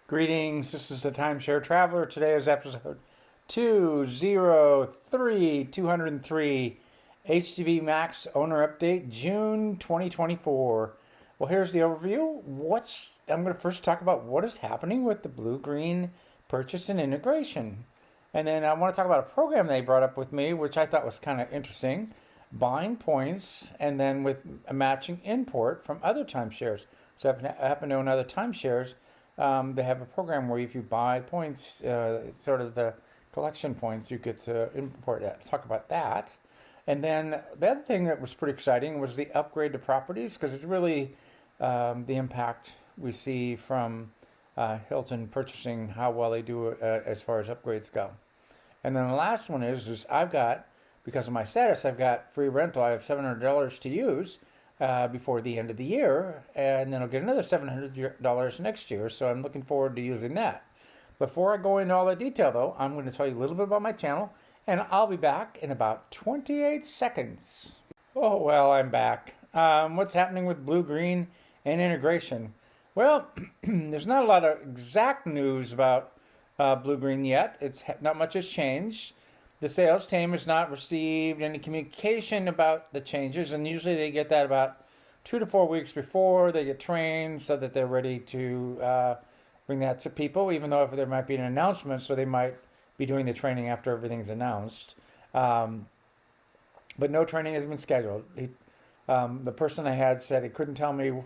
Greetings, this is the Timeshare Traveler. Today is episode 203, HGVMax owner update, June 2024. Well, here's the overview. I'm going to first talk about what is happening with the blue-green purchase and integration. And then I want to talk about a program they brought up with me, which I thought was kind of interesting, buying points and then with a matching import from other timeshares. So I happen to own other timeshares. They have a program where if you buy points, sort of the collection points, you get to import that. Talk about that. And then the other thing that was pretty exciting was the upgrade to properties, because it's really the impact we see from Hilton purchasing, how well they do as far as upgrades go. And then the last one is I've got, because of my status, I've got free rental. I have $700 to use before the end of the year, and then I'll get another $700 next year, so I'm looking forward to using that. Before I go into all the detail, though, I'm going to tell you a little bit about my channel, and I'll be back in about 28 seconds. Oh, well, I'm back. What's happening with blue, green, and integration? Well, there's not a lot of exact news about blue, green yet. Not much has changed. The sales team has not received any communication about the changes, and usually they get that about 2 to 4 weeks before they get trained so that they're ready to bring that to people, even though if there might be an announcement, so they might be doing the training after everything's announced. But no training has been scheduled. The person I had said he couldn't tell me,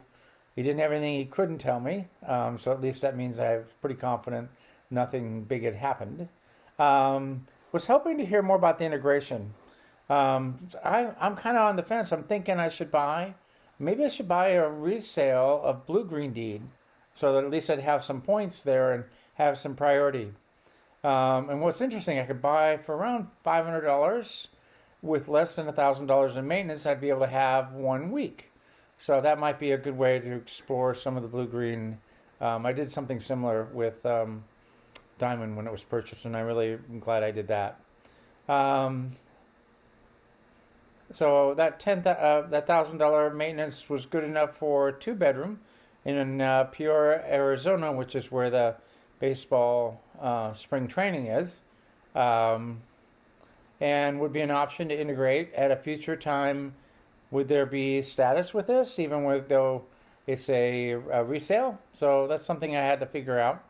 he didn't have anything he couldn't tell me, so at least that means I was pretty confident nothing big had happened. Was hoping to hear more about the integration. I'm kind of on the fence. I'm thinking maybe I should buy a resale of blue-green deed so that at least I'd have some points there and have some priority. And what's interesting, I could buy for around $500 with less than $1,000 in maintenance. I'd be able to have 1 week. So that might be a good way to explore some of the blue-green. I did something similar with Diamond when it was purchased, and I really am glad I did that. So that $1,000 maintenance was good enough for a 2-bedroom in Peoria, Arizona, which is where the baseball spring training is, and would be an option to integrate at a future time. Would there be status with this, even though it's a resale? So that's something I had to figure out.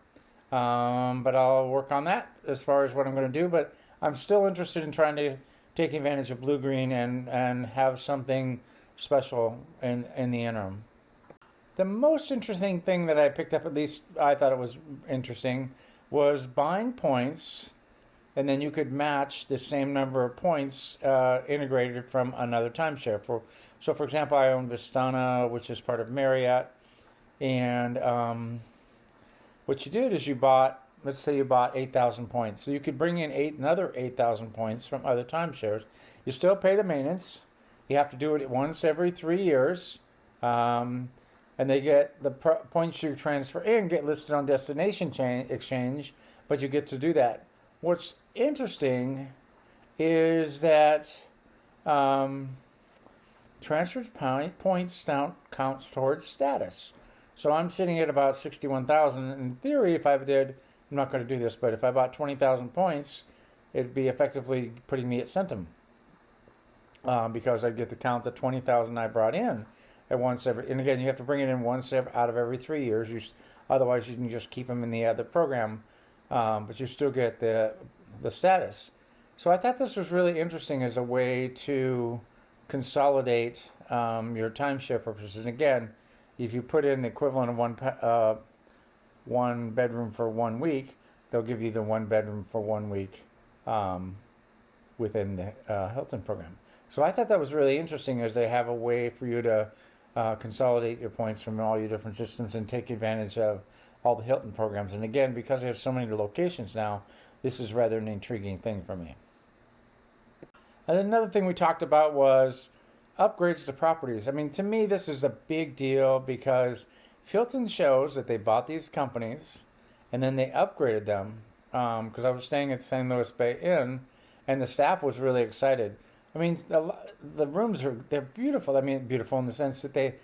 But I'll work on that as far as what I'm going to do. But I'm still interested in trying to take advantage of blue-green and have something special in the interim. The most interesting thing that I picked up, at least I thought it was interesting, was buying points, and then you could match the same number of points integrated from another timeshare. So, for example, I own Vistana, which is part of Marriott, and what you did is let's say you bought 8,000 points. So you could bring in another 8,000 points from other timeshares. You still pay the maintenance. You have to do it once every 3 years. And they get the points you transfer in get listed on Destination Exchange, but you get to do that. What's interesting is that transferred points counts towards status. So I'm sitting at about 61,000. In theory, if I did, I'm not going to do this, but if I bought 20,000 points, it'd be effectively putting me at Centum, because I'd get to count the 20,000 I brought in at once every. And again, you have to bring it in once out of every 3 years. Otherwise, you can just keep them in the other program, but you still get the status. So I thought this was really interesting as a way to consolidate your timeshare purposes. And again, if you put in the equivalent of one bedroom for 1 week, they'll give you the 1 bedroom for 1 week within the Hilton program. So I thought that was really interesting, as they have a way for you to consolidate your points from all your different systems and take advantage of all the Hilton programs. And again, because they have so many locations now, this is rather an intriguing thing for me. And another thing we talked about was upgrades to properties. I mean, to me, this is a big deal because Hilton shows that they bought these companies and then they upgraded them. Because I was staying at San Luis Bay Inn, and the staff was really excited. I mean, the rooms they're beautiful. I mean, beautiful in the sense that they've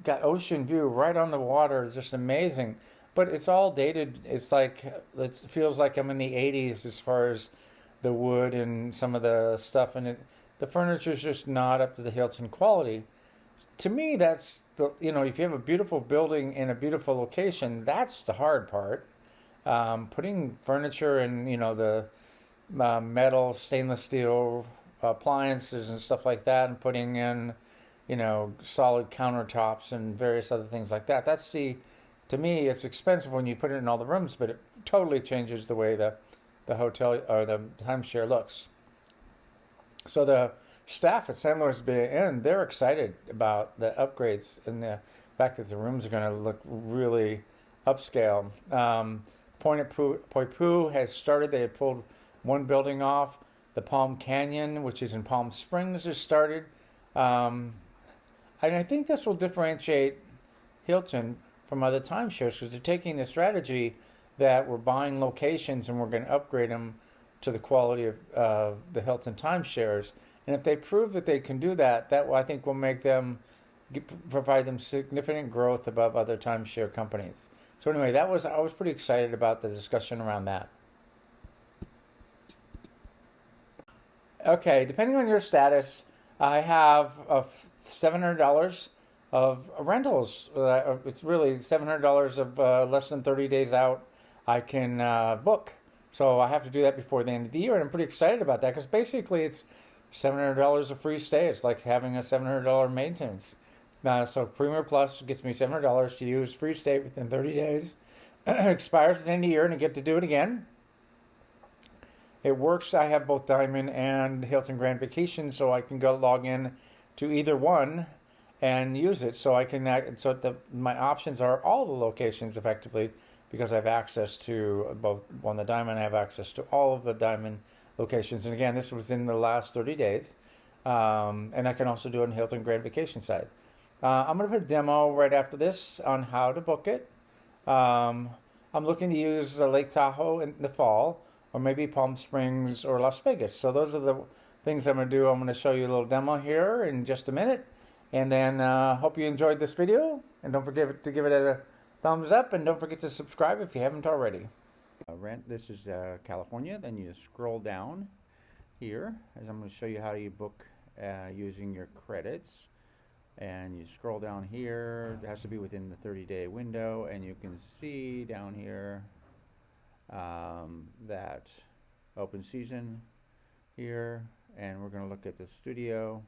got ocean view right on the water. It's just amazing. but it's all dated. It's like it feels like I'm in the '80s as far as the wood and some of the stuff, and the furniture's just not up to the Hilton quality. To me, that's the if you have a beautiful building in a beautiful location, that's the hard part. Putting furniture and the metal, stainless steel appliances and stuff like that, and putting in solid countertops and various other things like that. To me, it's expensive when you put it in all the rooms, but it totally changes the way the hotel or the timeshare looks. So the staff at San Luis Bay Inn, they're excited about the upgrades and the fact that the rooms are going to look really upscale. Poipu has started. They had pulled one building off. The Palm Canyon, which is in Palm Springs, has started. And I think this will differentiate Hilton from other timeshares because they're taking the strategy that we're buying locations and we're going to upgrade them to the quality of the Hilton timeshares. And if they prove that they can do that, I think will make them provide them significant growth above other timeshare companies. So anyway, I was pretty excited about the discussion around that. Okay, depending on your status, I have $700 of rentals. It's really $700 of less than 30 days out I can book. So I have to do that before the end of the year, and I'm pretty excited about that because basically it's $700 of free stay. It's like having a $700 maintenance. So Premier Plus gets me $700 to use free stay within 30 days. Expires at the end of the year, and I get to do it again. It works. I have both Diamond and Hilton Grand Vacation, so I can go log in to either one and use it. So I can my options are all the locations effectively because I have access to both. On the Diamond, I have access to all of the Diamond locations. And again, this was in the last 30 days. And I can also do it on Hilton Grand Vacation side. I'm going to put a demo right after this on how to book it. I'm looking to use Lake Tahoe in the fall, or maybe Palm Springs or Las Vegas. So those are the things I'm going to do. I'm going to show you a little demo here in just a minute. And then hope you enjoyed this video. And don't forget to give it a thumbs up. And don't forget to subscribe if you haven't already. This is California. Then you scroll down here, as I'm going to show you how you book using your credits. And you scroll down here. It has to be within the 30-day window. And you can see down here that open season here, and we're going to look at the studio.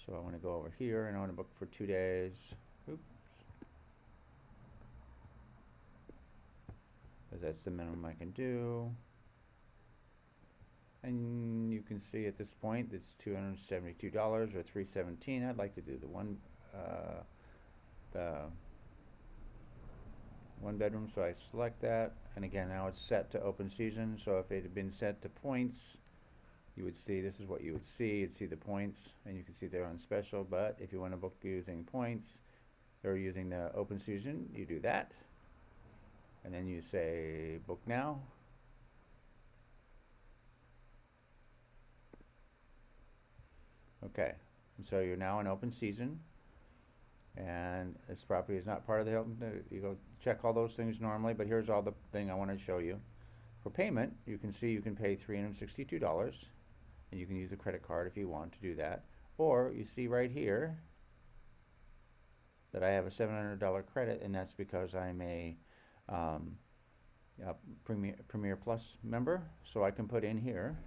So I want to go over here and I want to book for 2 days. Oops. Because that's the minimum I can do. And you can see at this point it's $272 or $317. I'd like to do the one bedroom, so I select that, and again now it's set to open season. So if it had been set to points, you would see this is what you would see. You'd see the points, and you can see they're on special. But if you want to book using points or using the open season, you do that, and then you say book now. Okay, so you're now in open season, and this property is not part of the Hilton. You go check all those things normally, but here's all the thing I want to show you. For payment, you can see you can pay $362, and you can use a credit card if you want to do that. Or you see right here that I have a $700 credit, and that's because I'm a Premier Plus member. So I can put in here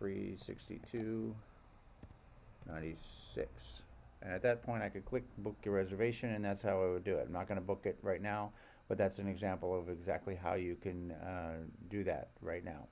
$362.96. And at that point I could click book your reservation, and that's how I would do it. I'm not going to book it right now, but that's an example of exactly how you can do that right now.